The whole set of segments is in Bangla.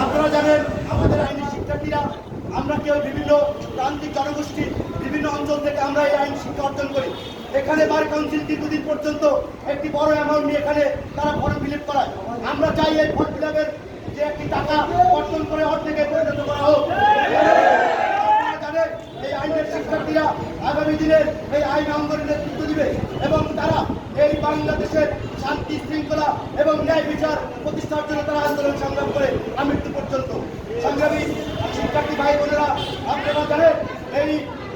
আপনারা জানেন আমাদের আইনি শিক্ষার্থীরা আমরা কেউ বিভিন্ন প্রান্তিক জনগোষ্ঠী বিভিন্ন অঞ্চল থেকে আমরা এই আইন শিক্ষা অর্জন করি। এখানে বার কাউন্সিল দীর্ঘদিন পর্যন্ত একটি বড় অ্যামাউন্ট নিয়ে এখানে তারা ফর্ম ফিল আপ করায়। আমরা চাই এই ফর্ম ফিল আপের যে একটি টাকা অর্জন করে অর্ধেকে পরিণত করা হোক। এই আইনের শিক্ষার্থীরা আগামী দিনের এই আইন আন্দোলনের নেতৃত্ব দিবে এবং তারা এই বাংলাদেশের শান্তি শৃঙ্খলা এবং ন্যায় বিচার প্রতিষ্ঠার জন্য তারা আন্দোলন সংগ্রাম করে আমৃত্যু পর্যন্ত। সংগ্রামী শিক্ষার্থী ভাই বোনেরা, আপনারা জানেন এই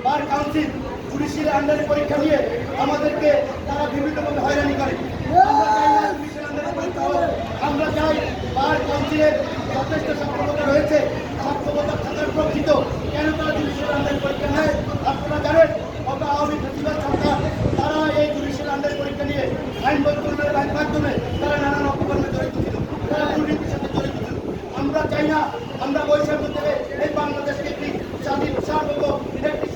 বার কাউন্সিল জুডিশিয়াল আন্ডারে পরীক্ষা নিয়ে আমাদেরকে তারা বিভিন্নভাবে হয়রানি করে। আমরা চাই বার কাউন্সিলের যথেষ্ট সক্ষমতা রয়েছে, সক্ষমতা থাকার প্রকৃত কেন তারা জুডিশিয়াল আন্ডারে পরীক্ষা নেয়? আপনারা জানেন গত আওয়ামী ফেসিবাদ সরকার তারা এই জুডিশিয়াল আন্ডারে পরীক্ষা নিয়ে আইন বদলের মাধ্যমে তারা নানান অপকর্মে জড়িত ছিল, তারা দুর্নীতির সাথে জড়িত ছিল। আমরা চাই না আমরা বৈষম্য থেকে এই বাংলাদেশকে একটি স্বাধীন সার্বভৌম একটি